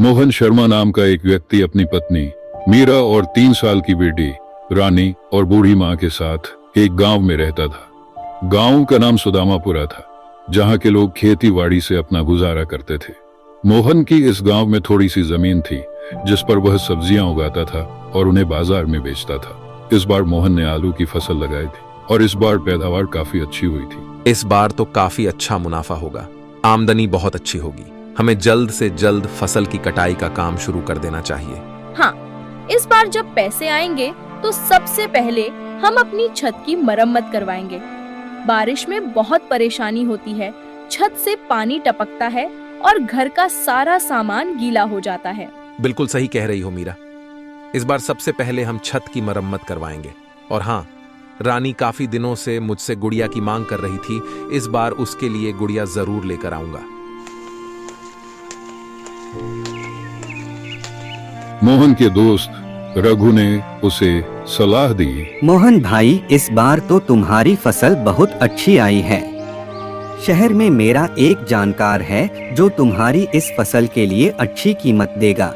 मोहन शर्मा नाम का एक व्यक्ति अपनी पत्नी मीरा और 3 साल की बेटी रानी और बूढ़ी माँ के साथ एक गांव में रहता था। गांव का नाम सुदामापुरा था, जहां के लोग खेती बाड़ी से अपना गुजारा करते थे। मोहन की इस गांव में थोड़ी सी जमीन थी, जिस पर वह सब्जियां उगाता था और उन्हें बाजार में बेचता था। इस बार मोहन ने आलू की फसल लगाई थी और इस बार पैदावार काफी अच्छी हुई थी। इस बार तो काफी अच्छा मुनाफा होगा, आमदनी बहुत अच्छी होगी। हमें जल्द से जल्द फसल की कटाई का काम शुरू कर देना चाहिए। हाँ, इस बार जब पैसे आएंगे तो सबसे पहले हम अपनी छत की मरम्मत करवाएंगे। बारिश में बहुत परेशानी होती है, छत से पानी टपकता है और घर का सारा सामान गीला हो जाता है। बिल्कुल सही कह रही हो मीरा, इस बार सबसे पहले हम छत की मरम्मत करवाएंगे। और हाँ, रानी काफी दिनों से मुझसे गुड़िया की मांग कर रही थी, इस बार उसके लिए गुड़िया जरूर लेकर आऊंगा। मोहन के दोस्त रघु ने उसे सलाह दी। मोहन भाई, इस बार तो तुम्हारी फसल बहुत अच्छी आई है। शहर में मेरा एक जानकार है जो तुम्हारी इस फसल के लिए अच्छी कीमत देगा।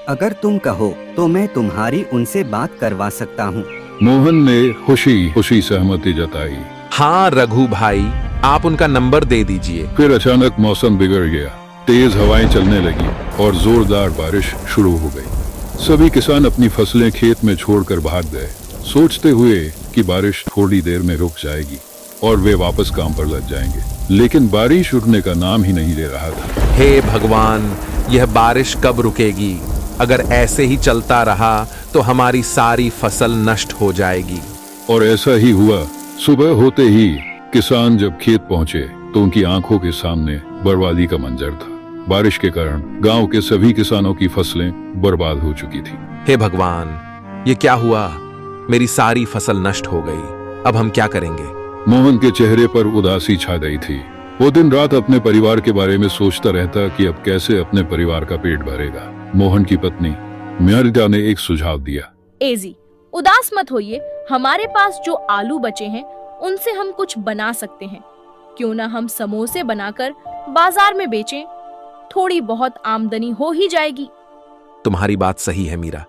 अगर तुम कहो तो मैं तुम्हारी उनसे बात करवा सकता हूँ। मोहन ने खुशी सहमति जताई। हाँ रघु भाई, आप उनका नंबर दे दीजिए। फिर अचानक मौसम बिगड़ गया, तेज हवाएं चलने लगी और जोरदार बारिश शुरू हो गई। सभी किसान अपनी फसलें खेत में छोड़कर भाग गए, सोचते हुए कि बारिश थोड़ी देर में रुक जाएगी और वे वापस काम पर लग जाएंगे। लेकिन बारिश रुकने का नाम ही नहीं ले रहा था। हे भगवान, यह बारिश कब रुकेगी? अगर ऐसे ही चलता रहा तो हमारी सारी फसल नष्ट हो जाएगी। और ऐसा ही हुआ। सुबह होते ही किसान जब खेत पहुंचे तो उनकी आंखों के सामने बर्बादी का मंजर था। बारिश के कारण गांव के सभी किसानों की फसलें बर्बाद हो चुकी थी। हे भगवान, ये क्या हुआ? मेरी सारी फसल नष्ट हो गई। अब हम क्या करेंगे? मोहन के चेहरे पर उदासी छा गई थी। वो दिन रात अपने परिवार के बारे में सोचता रहता कि अब कैसे अपने परिवार का पेट भरेगा। मोहन की पत्नी मीरा ने एक सुझाव दिया। एजी, उदास मत होइए, हमारे पास जो आलू बचे हैं उनसे हम कुछ बना सकते हैं। क्यों ना हम समोसे बनाकर बाजार में बेचें, थोड़ी बहुत आमदनी हो ही जाएगी। तुम्हारी बात सही है मीरा,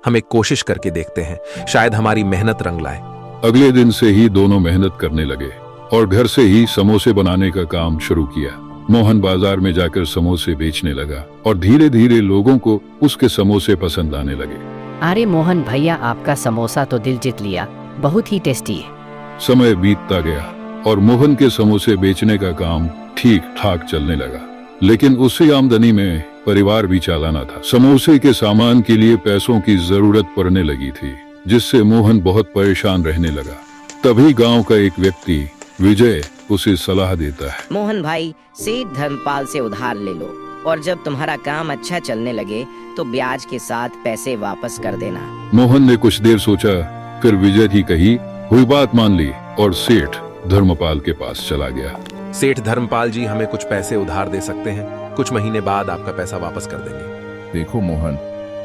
हम एक कोशिश करके देखते हैं, शायद हमारी मेहनत रंग लाए। अगले दिन से ही दोनों मेहनत करने लगे और घर से ही समोसे बनाने का काम शुरू किया। मोहन बाजार में जाकर समोसे बेचने लगा और धीरे धीरे लोगों को उसके समोसे पसंद आने लगे। अरे मोहन भैया, आपका समोसा तो दिल जीत लिया, बहुत ही टेस्टी है। समय बीतता गया और मोहन के समोसे बेचने का काम ठीक ठाक चलने लगा, लेकिन उसी आमदनी में परिवार भी चलाना था। समोसे के सामान के लिए पैसों की जरूरत पड़ने लगी थी, जिससे मोहन बहुत परेशान रहने लगा। तभी गांव का एक व्यक्ति विजय उसे सलाह देता है। मोहन भाई, सेठ धर्मपाल से उधार ले लो और जब तुम्हारा काम अच्छा चलने लगे तो ब्याज के साथ पैसे वापस कर देना। मोहन ने कुछ देर सोचा, फिर विजय की कही हुई बात मान ली और सेठ धर्मपाल के पास चला गया। सेठ धर्मपाल जी, हमें कुछ पैसे उधार दे सकते हैं? कुछ महीने बाद आपका पैसा वापस कर देंगे। देखो मोहन,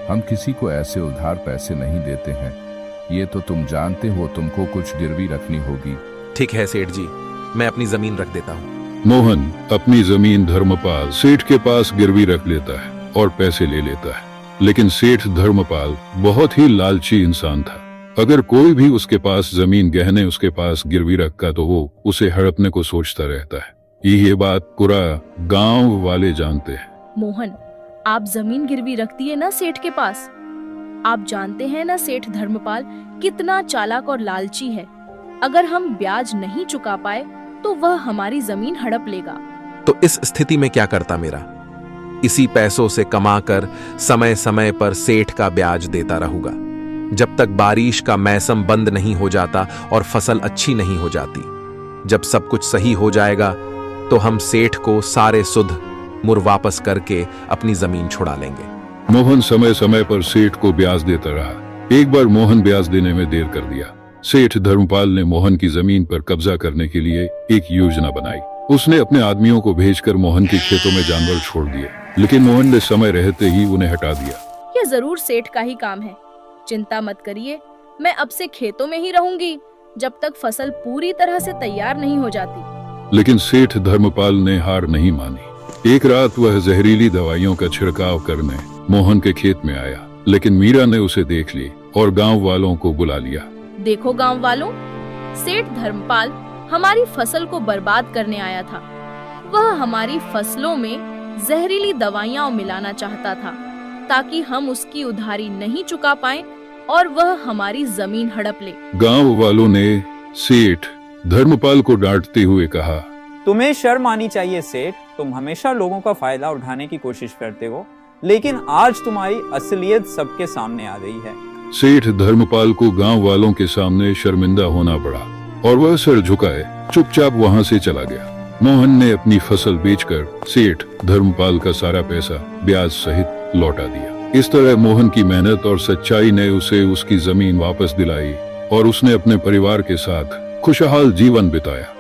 हम किसी को ऐसे उधार पैसे नहीं देते हैं। ये तो तुम जानते हो, तुमको कुछ गिरवी रखनी होगी। ठीक है सेठ जी, मैं अपनी जमीन रख देता हूँ। मोहन अपनी जमीन धर्मपाल सेठ के पास गिरवी रख लेता है और पैसे ले लेता है। लेकिन सेठ धर्मपाल बहुत ही लालची इंसान था। अगर कोई भी उसके पास जमीन गहने उसके पास गिरवी रखा तो वो उसे हड़पने को सोचता रहता है। ये बात पूरा गांव वाले जानते हैं। मोहन, आप जमीन गिरवी रख दिए ना सेठ के पास। आप जानते हैं ना सेठ धर्मपाल कितना चालाक और लालची है। अगर हम ब्याज नहीं चुका पाए तो वह हमारी जमीन हड़प लेगा। तो इस स्थिति में क्या करता मेरा? इसी पैसों से कमाकर समय समय पर सेठ का ब्याज देता रहूंगा, जब तक बारिश का मौसम बंद नहीं हो जाता और फसल अच्छी नहीं हो जाती। जब सब कुछ सही हो जाएगा तो हम सेठ को सारे सुध मुर वापस करके अपनी जमीन छुड़ा लेंगे। मोहन समय समय पर सेठ को ब्याज देता रहा। एक बार मोहन ब्याज देने में देर कर दिया। सेठ धर्मपाल ने मोहन की जमीन पर कब्जा करने के लिए एक योजना बनाई। उसने अपने आदमियों को भेजकर मोहन के खेतों में जानवर छोड़ दिए, लेकिन मोहन ने समय रहते ही उन्हें हटा दिया। ये जरूर सेठ का ही काम है। चिंता मत करिए, मैं अब से खेतों में ही रहूंगी जब तक फसल पूरी तरह से तैयार नहीं हो जाती। लेकिन सेठ धर्मपाल ने हार नहीं मानी। एक रात वह जहरीली दवाइयों का छिड़काव करने मोहन के खेत में आया, लेकिन मीरा ने उसे देख ली और गांव वालों को बुला लिया। देखो गांव वालों, सेठ धर्मपाल हमारी फसल को बर्बाद करने आया था। वह हमारी फसलों में जहरीली दवाइयां मिलाना चाहता था ताकि हम उसकी उधारी नहीं चुका पाएं और वह हमारी जमीन हड़प ले। गांव वालों ने सेठ धर्मपाल को डांटते हुए कहा, तुम्हें शर्म आनी चाहिए सेठ, तुम हमेशा लोगों का फायदा उठाने की कोशिश करते हो, लेकिन आज तुम्हारी असलियत सबके सामने आ गई है। सेठ धर्मपाल को गांव वालों के सामने शर्मिंदा होना पड़ा और वह सर झुकाए चुपचाप वहां से चला गया। मोहन ने अपनी फसल बेचकर सेठ धर्मपाल का सारा पैसा ब्याज सहित लौटा दिया। इस तरह मोहन की मेहनत और सच्चाई ने उसे उसकी जमीन वापस दिलाई और उसने अपने परिवार के साथ खुशहाल जीवन बिताया।